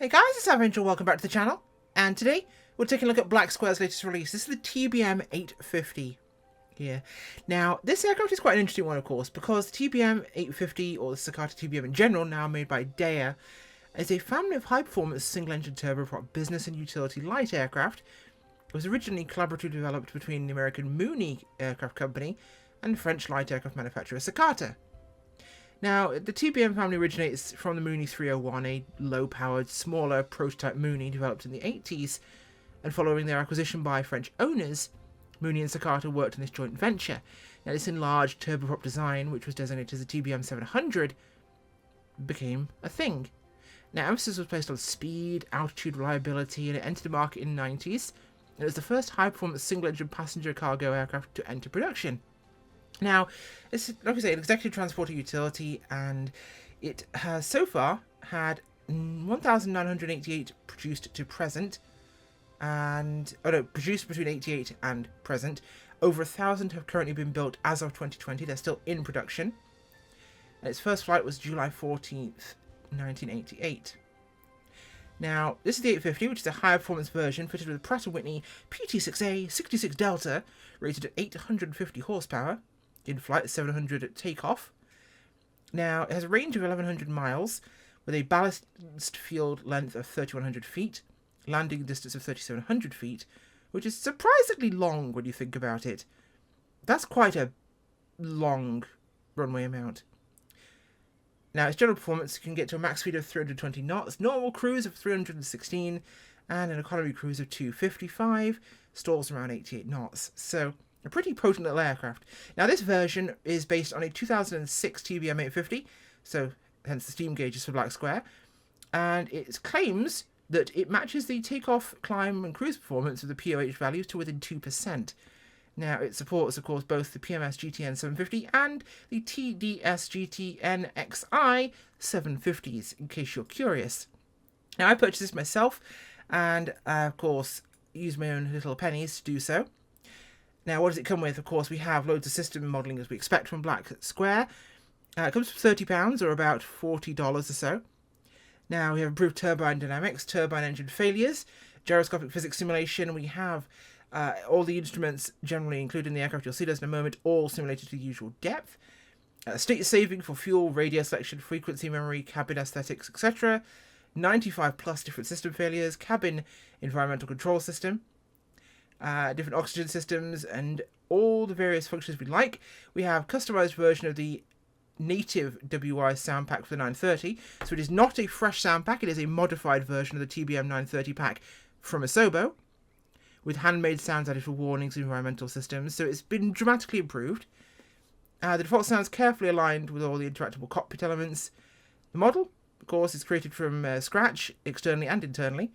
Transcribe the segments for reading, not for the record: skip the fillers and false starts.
Hey guys, it's Avenger, welcome back to the channel, and today we're taking a look at Black Square's latest release. This is the TBM 850 here. Now, this aircraft is quite an interesting one, of course, because the TBM 850, or the Socata TBM in general, now made by Daya, is a family of high-performance single-engine turboprop business and utility light aircraft. It was originally collaboratively developed between the American Mooney Aircraft Company and French light aircraft manufacturer Socata. Now, the TBM family originates from the Mooney 301, a low-powered, smaller prototype Mooney developed in the 80s, and following their acquisition by French owners, Mooney and Socata worked on this joint venture. Now, this enlarged turboprop design, which was designated as the TBM 700, became a thing. Now, emphasis was placed on speed, altitude, reliability, and it entered the market in the 90s, and it was the first high-performance single-engine passenger cargo aircraft to enter production. Now, it's, like I say, an executive transporter utility, and it has so far had 1,988 produced to present, and produced between 88 and present. Over 1,000 have currently been built as of 2020. They're still in production. And its first flight was July 14th, 1988. Now, this is the 850, which is a higher performance version fitted with a Pratt & Whitney PT6A 66 Delta, rated at 850 horsepower. In flight at 700 at takeoff. Now, it has a range of 1,100 miles, with a ballast field length of 3,100 feet, landing distance of 3,700 feet, which is surprisingly long when you think about it. That's quite a long runway amount. Now, its general performance can get to a max speed of 320 knots, normal cruise of 316, and an economy cruise of 255, stalls around 88 knots. So, a pretty potent little aircraft. Now, this version is based on a 2006 TBM 850, so hence the steam gauges for Black Square, and it claims that it matches the takeoff, climb, and cruise performance of the POH values to within 2%. Now, it supports, of course, both the PMS GTN 750 and the TDS GTN XI 750s, in case you're curious. Now, I purchased this myself, and of course, used my own little pennies to do so. Now, what does it come with? Of course, we have loads of system modelling as we expect from Black Square. It comes for £30 or about $40 or so. Now, we have improved turbine dynamics, turbine engine failures, gyroscopic physics simulation. We have all the instruments generally included in the aircraft. You'll see those in a moment, all simulated to the usual depth. State saving for fuel, radio selection, frequency memory, cabin aesthetics, etc. 95 plus different system failures, cabin environmental control system. Different oxygen systems, and all the various functions we like. We have customized version of the native WI sound pack for the 930, so it is not a fresh sound pack, it is a modified version of the TBM 930 pack from Asobo, with handmade sounds added for warnings and environmental systems, so it's been dramatically improved. The default sounds carefully aligned with all the interactable cockpit elements. The model, of course, is created from scratch, externally and internally.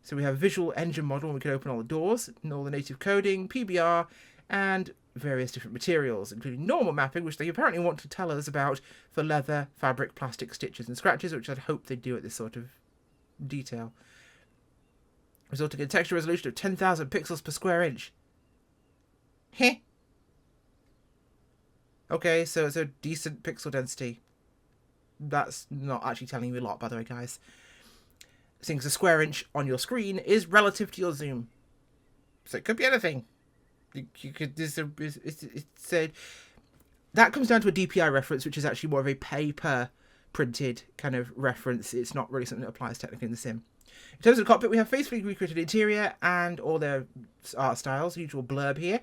So we have a visual engine model, and we can open all the doors, and all the native coding, PBR, and various different materials, including normal mapping, which they apparently want to tell us about for leather, fabric, plastic, stitches, and scratches, which I'd hope they'd do at this sort of detail. Resulting in a texture resolution of 10,000 pixels per square inch. Heh. Okay, so it's a decent pixel density. That's not actually telling you a lot, by the way, guys. Since a square inch on your screen is relative to your zoom, so it could be anything. You could. It's that comes down to a DPI reference, which is actually more of a paper printed kind of reference. It's not really something that applies technically in the sim. In terms of the cockpit, we have faithfully recreated interior and all their art styles. Usual blurb here.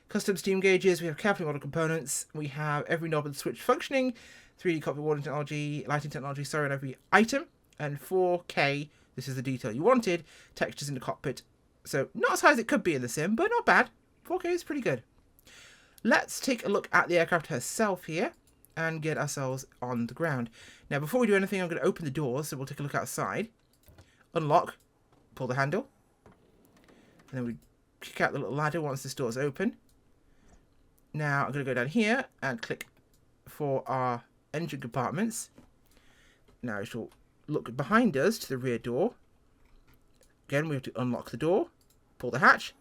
Custom steam gauges. We have carefully modeled components. We have every knob and switch functioning. 3D cockpit warning technology, lighting technology. Sorry, on every item, and 4K. This is the detail you wanted. Textures in the cockpit. So, not as high as it could be in the sim, but not bad. 4K is pretty good. Let's take a look at the aircraft herself here and get ourselves on the ground. Now, before we do anything, I'm going to open the doors, so we'll take a look outside. Unlock. Pull the handle. And then we kick out the little ladder once this door's open. Now, I'm going to go down here and click for our engine compartments. Now, I shall look behind us to the rear door. Again, we have to unlock the door, pull the hatch,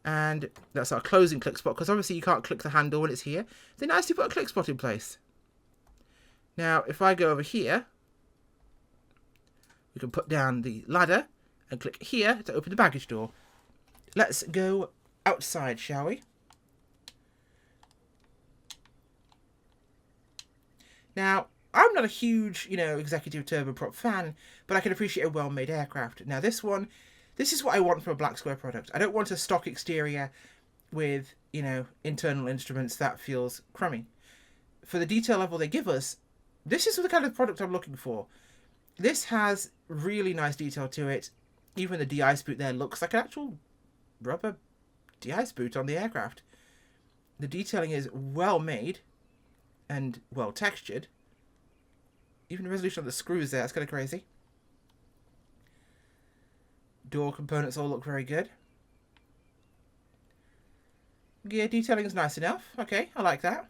and that's our closing click spot, because obviously you can't click the handle when it's here. They nicely put a click spot in place. Now, if I go over here, We can put down the ladder and click here to open the baggage door. Let's go outside, shall we? Now, I'm not a huge, executive turboprop fan, but I can appreciate a well-made aircraft. Now, this is what I want from a Black Square product. I don't want a stock exterior with, internal instruments that feels crummy. For the detail level they give us, this is the kind of product I'm looking for. This has really nice detail to it. Even the de-ice boot there looks like an actual rubber de-ice boot on the aircraft. The detailing is well made and well textured. Even the resolution of the screws there, that's kind of crazy. Door components all look very good. Gear detailing is nice enough. Okay, I like that.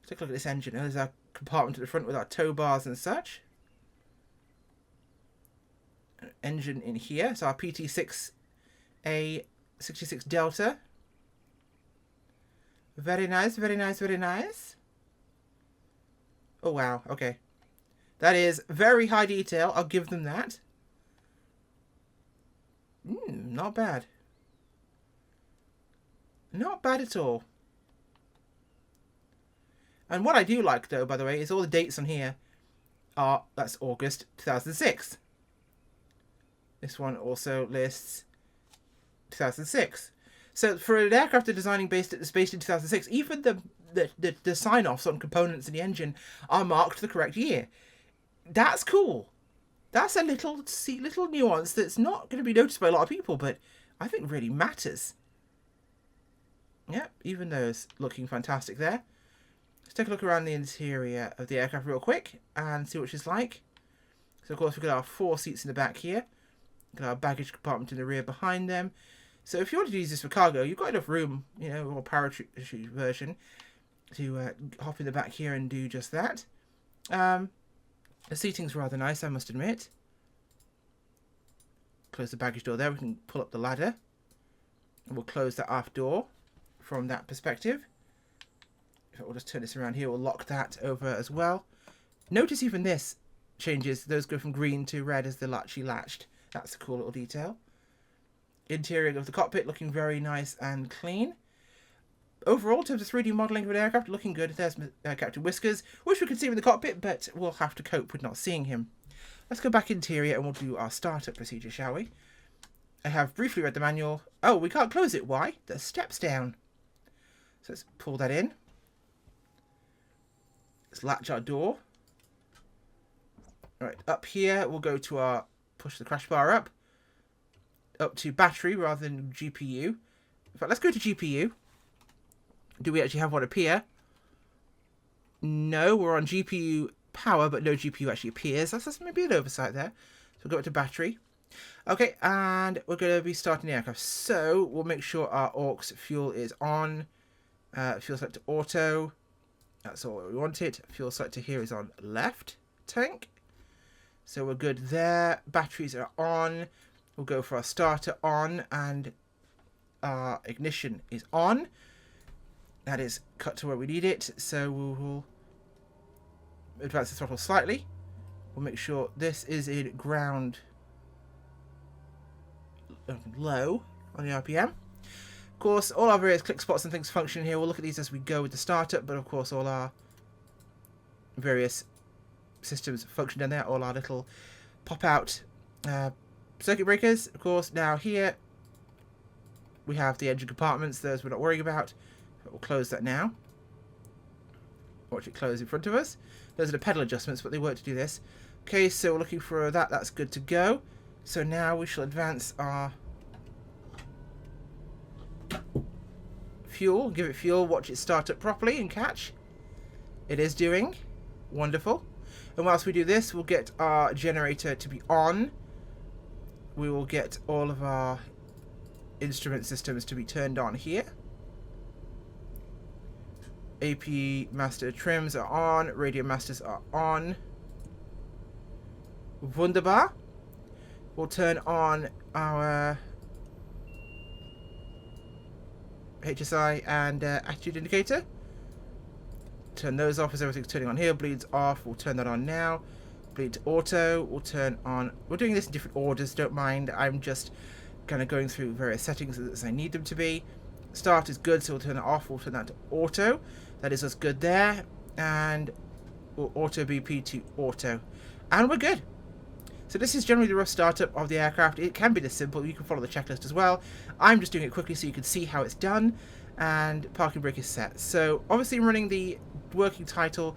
Take a look at this engine. There's our compartment at the front with our tow bars and such. An engine in here. It's our PT6A 66 Delta. Very nice, very nice, very nice. Oh, wow. Okay. That is very high detail. I'll give them that. Not bad. Not bad at all. And what I do like, though, by the way, is all the dates on here are, that's August 2006. This one also lists 2006. So for an aircraft they're designing based in 2006, even the sign-offs on components in the engine are marked the correct year. That's cool. That's a little nuance that's not going to be noticed by a lot of people, but I think really matters. Yep, even those looking fantastic there. Let's take a look around the interior of the aircraft real quick and see what she's like. So of course we've got our 4 seats in the back here. We've got our baggage compartment in the rear behind them. So if you wanted to use this for cargo, you've got enough room, or parachute version, to hop in the back here and do just that. The seating's rather nice, I must admit. Close the baggage door there. We can pull up the ladder. And we'll close that aft door from that perspective. If I will just turn this around here, we'll lock that over as well. Notice even this changes. Those go from green to red as they're latched. That's a cool little detail. Interior of the cockpit looking very nice and clean. Overall, in terms of 3D modelling of an aircraft, looking good. There's Captain Whiskers. Wish we could see him in the cockpit, but we'll have to cope with not seeing him. Let's go back interior and we'll do our startup procedure, shall we? I have briefly read the manual. Oh, we can't close it. Why? There's steps down. So let's pull that in. Let's latch our door. Alright, up here we'll go to our, push the crash bar up to battery rather than GPU. In fact, let's go to GPU. Do we actually have one appear? No, we're on GPU power, but no GPU actually appears. That's maybe an oversight there. So we'll go up to battery. Okay, and we're going to be starting the aircraft. So we'll make sure our aux fuel is on. Fuel select to auto. That's all we wanted. Fuel select to here is on left tank. So we're good there. Batteries are on. We'll go for our starter on, and our ignition is on. That is cut to where we need it. So we'll advance the throttle slightly. We'll make sure this is in ground low on the RPM. Of course, all our various click spots and things function here. We'll look at these as we go with the startup, but of course all our various systems function down there. All our little pop-out circuit breakers. Of course, now here we have the engine compartments. Those we're not worrying about. But we'll close that now. Watch it close in front of us. Those are the pedal adjustments, but they work to do this. Okay, so we're looking for that. That's good to go. So now we shall advance our fuel. Give it fuel. Watch it start up properly and catch. It is doing. Wonderful. And whilst we do this, we'll get our generator to be on. We will get all of our instrument systems to be turned on here. AP master trims are on. Radio masters are on. Wunderbar. We'll turn on our HSI and attitude indicator. Turn those off as everything's turning on here. Bleeds off. We'll turn that on now. bleed to auto. We'll turn on. We're doing this in different orders. Don't mind. I'm just kind of going through various settings as I need them to be. Start is good, so we'll turn it off. We'll turn that to auto. That is us good there. And we'll auto BP to auto. And we're good. So this is generally the rough startup of the aircraft. It can be this simple. You can follow the checklist as well. I'm just doing it quickly so you can see how it's done. And parking brake is set. So obviously I'm running the working title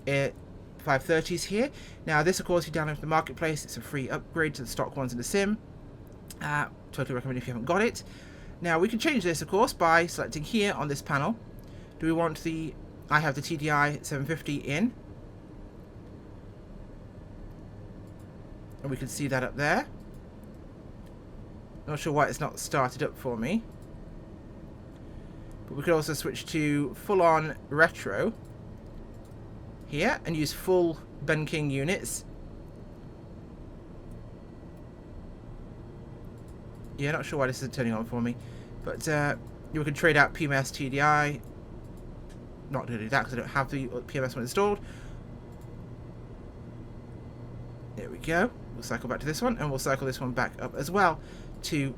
530s here. Now this of course you download from the marketplace. It's a free upgrade to the stock ones in the sim. Totally recommend if you haven't got it. Now we can change this of course by selecting here on this panel. Do we want the... I have the TDI 750 in. And we can see that up there. Not sure why it's not started up for me. But we could also switch to full-on retro here and use full Ben King units. Yeah, not sure why this isn't turning on for me. But you can trade out PMS TDI. Not going to do that because I don't have the PMS one installed. There we go. We'll cycle back to this one, and we'll cycle this one back up as well to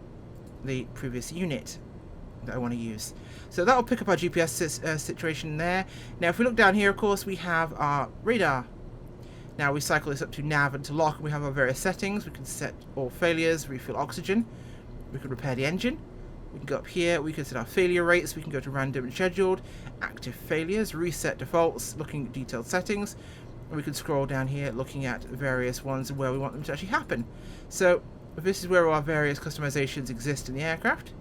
the previous unit that I want to use. So that'll pick up our GPS situation there. Now if we look down here, of course, we have our radar. Now we cycle this up to nav and to lock, and we have our various settings. We can set all failures, refill oxygen. We can repair the engine. We can go up here, we can set our failure rates. We can go to random and scheduled, active failures, reset defaults, looking at detailed settings. We can scroll down here looking at various ones and where we want them to actually happen. So this is where our various customizations exist in the aircraft.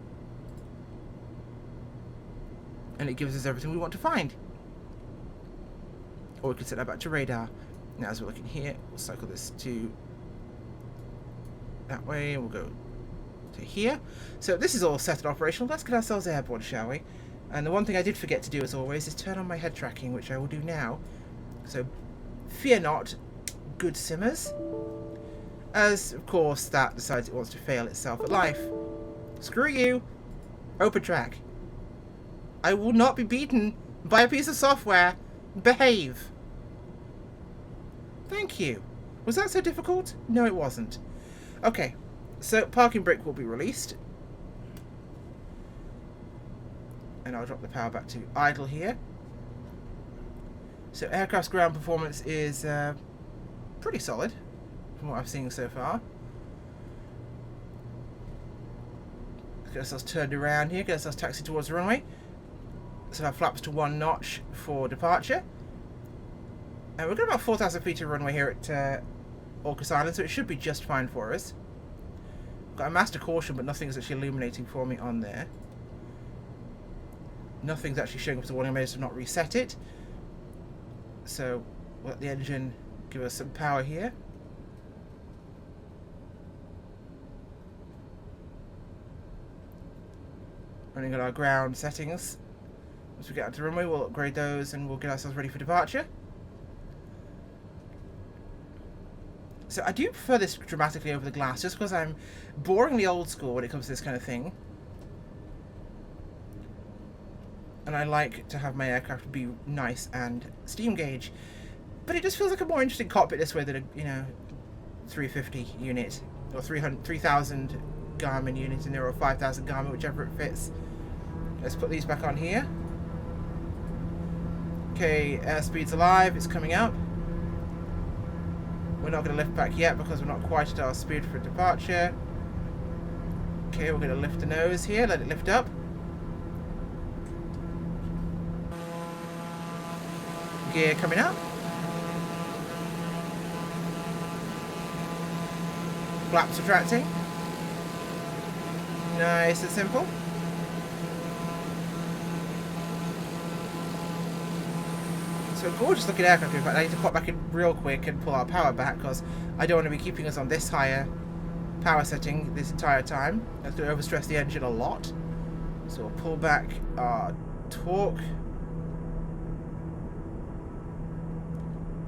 And it gives us everything we want to find. Or we can set that back to radar. Now as we're looking here, we'll cycle this to that way and we'll go to here. So this is all set and operational. Let's get ourselves airborne, shall we? And the one thing I did forget to do as always is turn on my head tracking, which I will do now. So fear not, good simmers, as of course that decides it wants to fail itself at life. Screw you. Open track. I will not be beaten by a piece of software. Behave. Thank you. Was that so difficult? No, it wasn't. Okay, so parking brake will be released. And I'll drop the power back to idle here. So aircraft's ground performance is pretty solid from what I've seen so far. Get ourselves turned around here, get ourselves taxied towards the runway. Set our flaps to 1 notch for departure. And we've got about 4,000 feet of runway here at Orcas Island, so it should be just fine for us. Got a master caution, but nothing's actually illuminating for me on there. Nothing's actually showing up as a warning. I may just not reset it. So we'll let the engine give us some power here. Running at our ground settings. Once we get out to the runway, we'll upgrade those and we'll get ourselves ready for departure. So I do prefer this dramatically over the glass, just because I'm boringly old school when it comes to this kind of thing. And I like to have my aircraft be nice and steam gauge. But it just feels like a more interesting cockpit this way than a, 350 unit. Or 3,000 Garmin unit in there, or 5,000 Garmin, whichever it fits. Let's put these back on here. Okay, airspeed's alive, it's coming up. We're not going to lift back yet because we're not quite at our speed for departure. Okay, we're going to lift the nose here, let it lift up. Gear coming up. Flaps retracting. Nice and simple. So a gorgeous looking aircraft. In fact, I need to pop back in real quick and pull our power back because I don't want to be keeping us on this higher power setting this entire time. That's going to overstress the engine a lot. So we'll pull back our torque.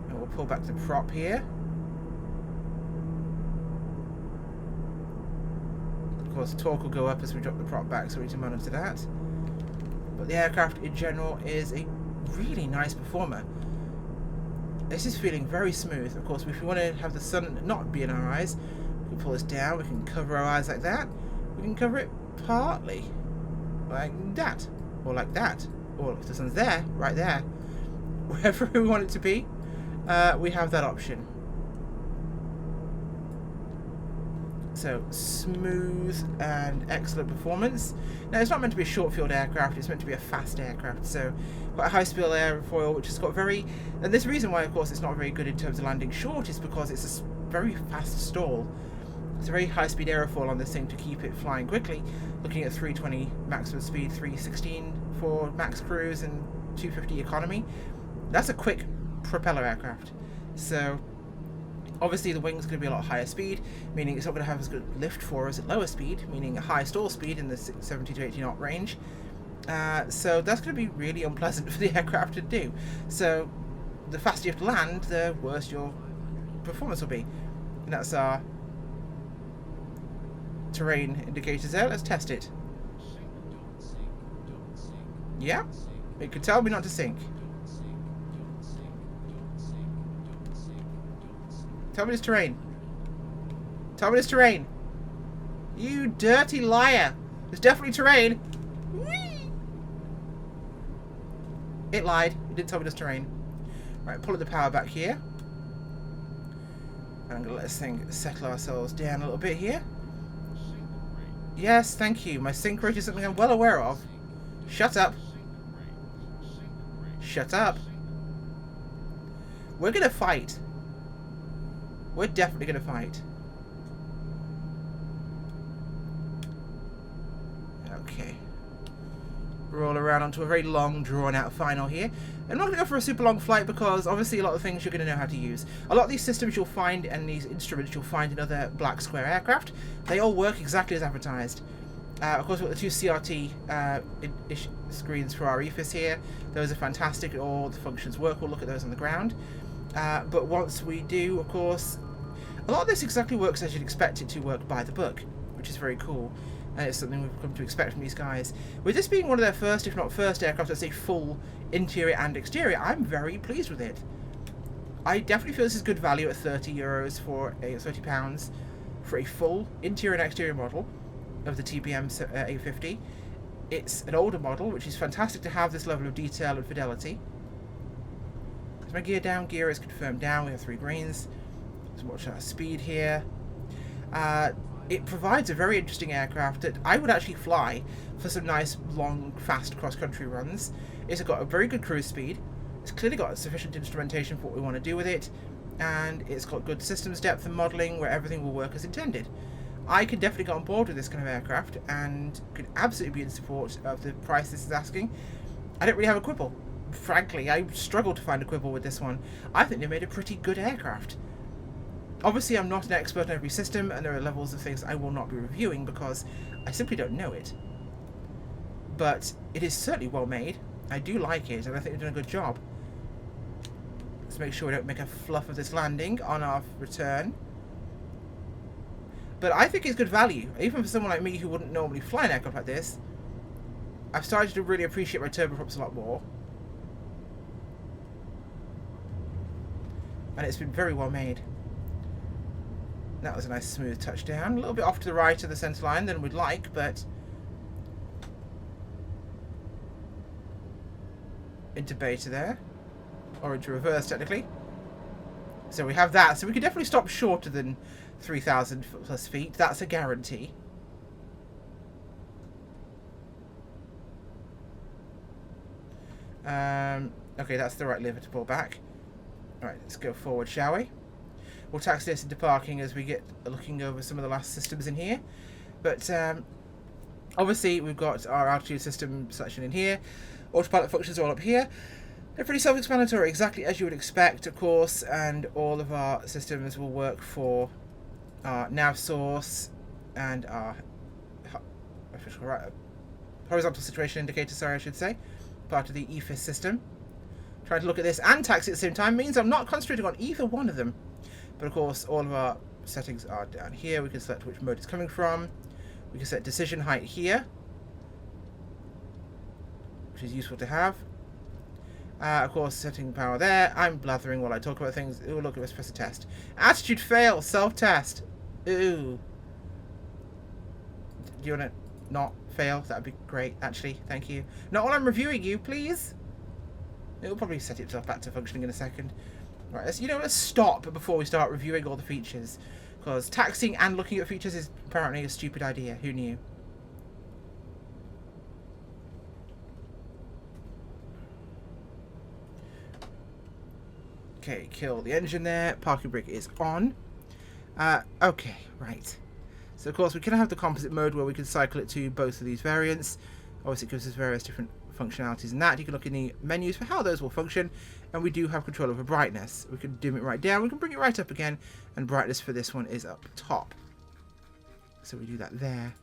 And we'll pull back the prop here. Of course, torque will go up as we drop the prop back, so we need to monitor that. But the aircraft in general is a really nice performer. This is feeling very smooth. Of course, if we want to have the sun not be in our eyes, we can pull this down. We can cover our eyes like that. We can cover it partly, like that, or like that, or if the sun's there, right there, wherever we want it to be, we have that option. So smooth and excellent performance. Now it's not meant to be a short-field aircraft, it's meant to be a fast aircraft, so quite a high-speed airfoil which has got very, and there's a reason why of course it's not very good in terms of landing short, is because it's a very fast stall. It's a very high-speed airfoil on this thing to keep it flying quickly, looking at 320 maximum speed, 316 for max cruise and 250 economy. That's a quick propeller aircraft. So obviously the wing's going to be a lot higher speed, meaning it's not going to have as good lift for us at lower speed, meaning a high stall speed in the 70 to 80 knot range. So that's going to be really unpleasant for the aircraft to do. So the faster you have to land, the worse your performance will be. And that's our terrain indicators there. Let's test it. Yeah, it could tell me not to sink. Tell me this terrain. Tell me this terrain. You dirty liar. There's definitely terrain. Whee! It lied. It didn't tell me this terrain. Right, pulling the power back here. And I'm going to let this thing settle ourselves down a little bit here. Yes, thank you. My sync rate is something I'm well aware of. Shut up. Shut up. We're going to fight. We're definitely going to fight. Okay. Roll around onto a very long, drawn-out final here. I'm not going to go for a super long flight because obviously a lot of things you're going to know how to use. A lot of these systems you'll find and these instruments you'll find in other black square aircraft, they all work exactly as advertised. Of course, we've got the two CRT screens for our EFIS here. Those are fantastic. All the functions work. We'll look at those on the ground. But once we do, of course, a lot of this exactly works as you'd expect it to work by the book, which is very cool. And it's something we've come to expect from these guys. With this being one of their first, if not first, aircraft that's a full interior and exterior, I'm very pleased with it. I definitely feel this is good value at €30 for a £30 for a full interior and exterior model of the TBM 850. It's an older model, which is fantastic to have this level of detail and fidelity. My gear down, gear is confirmed down, we have 3 greens. Let's watch our speed here. It provides a very interesting aircraft that I would actually fly for some nice, long, fast cross-country runs. It's got a very good cruise speed. It's clearly got sufficient instrumentation for what we want to do with it. And it's got good systems depth and modelling where everything will work as intended. I could definitely get on board with this kind of aircraft and could absolutely be in support of the price this is asking. I don't really have a quibble. Frankly, I struggled to find a quibble with this one. I think they made a pretty good aircraft. Obviously, I'm not an expert on every system, and there are levels of things I will not be reviewing because I simply don't know it. But it is certainly well made. I do like it, and I think they've done a good job. Let's make sure we don't make a fluff of this landing on our return. But I think it's good value, even for someone like me who wouldn't normally fly an aircraft like this. I've started to really appreciate my turboprops a lot more. And it's been very well made. That was a nice smooth touchdown. A little bit off to the right of the centre line than we'd like, but into beta there. Or into reverse, technically. So we have that. So we could definitely stop shorter than 3,000 plus feet. That's a guarantee. Okay, that's the right lever to pull back. Alright, let's go forward, shall we? We'll taxi this into parking as we get looking over some of the last systems in here. But obviously we've got our altitude system section in here. Autopilot functions are all up here. They're pretty self-explanatory, exactly as you would expect, of course, and all of our systems will work for our nav source and our horizontal situation indicator, sorry, I should say, part of the EFIS system. Trying to look at this and taxi at the same time means I'm not concentrating on either one of them. But of course, all of our settings are down here. We can select which mode it's coming from. We can set decision height here, which is useful to have. Of course, setting power there. I'm blathering while I talk about things. Ooh, look, let's press a test. Attitude fail. Self-test. Ooh. Do you want to not fail? That'd be great, actually. Thank you. Not while I'm reviewing you, please. It'll probably set itself back to functioning in a second. Right, let's stop before we start reviewing all the features. Because taxing and looking at features is apparently a stupid idea. Who knew? Okay, kill the engine there. Parking brake is on. Okay, right. So, of course, we can have the composite mode where we can cycle it to both of these variants. Obviously, it gives us various different functionalities in that. You can look in the menus for how those will function. And we do have control over brightness. We can dim it right down. We can bring it right up again. And brightness for this one is up top. So we do that there.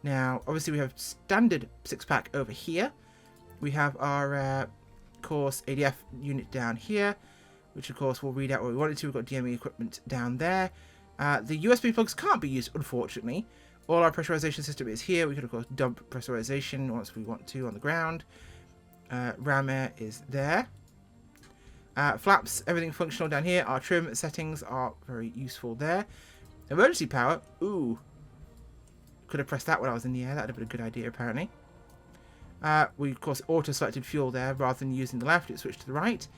Now, obviously, we have standard 6-pack over here. We have our... course ADF unit down here, which of course will read out what we wanted to. We've got DME equipment down there. The USB plugs can't be used, unfortunately. All our pressurization system is here. We can of course dump pressurization once we want to on the ground. Ram air is there. Flaps, everything functional down here. Our trim settings are very useful there. Emergency power, ooh, could have pressed that when I was in the air. That would have been a good idea apparently. We, of course, auto-selected fuel there. Rather than using the left, it switched to the right.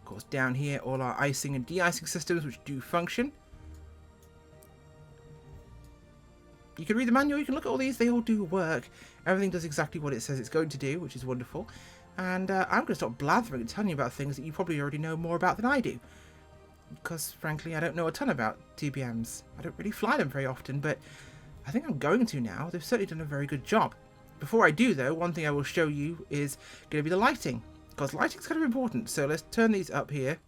Of course, down here, all our icing and de-icing systems, which do function. You can read the manual, you can look at all these. They all do work. Everything does exactly what it says it's going to do, which is wonderful. And I'm going to stop blathering and telling you about things that you probably already know more about than I do. Because, frankly, I don't know a ton about TBMs. I don't really fly them very often, but... I think I'm going to now. They've certainly done a very good job. Before I do, though, one thing I will show you is going to be the lighting. Because lighting's kind of important. So let's turn these up here.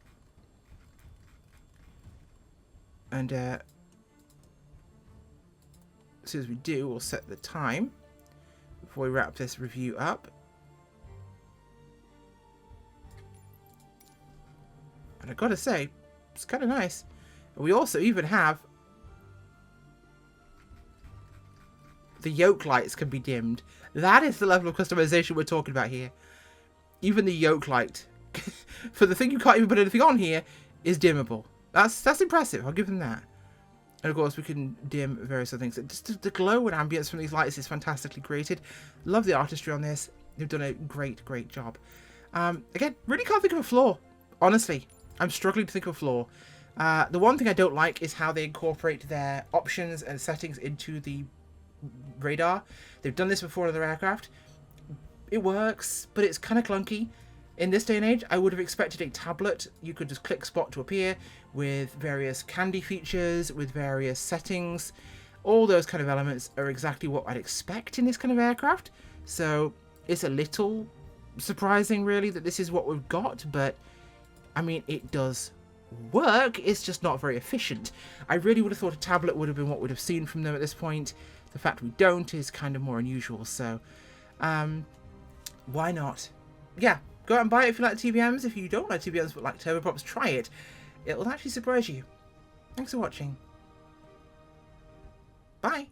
And as soon as we do, we'll set the time. Before we wrap this review up. And I've got to say, it's kind of nice. We also even have... the yoke lights can be dimmed. That is the level of customization we're talking about here. Even the yoke light, for the thing you can't even put anything on here, is dimmable. That's impressive. I'll give them that. And of course, we can dim various other things. Just the glow and ambience from these lights is fantastically created. Love the artistry on this. They've done a great job. Again, really can't think of a flaw. Honestly, I'm struggling to think of a flaw. The one thing I don't like is how they incorporate their options and settings into the radar. They've done this before in other aircraft. It works, but it's kind of clunky. In this day and age, I would have expected a tablet. You could just click spot to appear with various candy features, with various settings. All those kind of elements are exactly what I'd expect in this kind of aircraft. So it's a little surprising, really, that this is what we've got. But, I mean, it does work. It's just not very efficient. I really would have thought a tablet would have been what we'd have seen from them at this point. The fact we don't is kind of more unusual, so why not? Yeah, go out and buy it if you like TBMs. If you don't like TBMs but like turboprops, try it. It'll actually surprise you. Thanks for watching. Bye.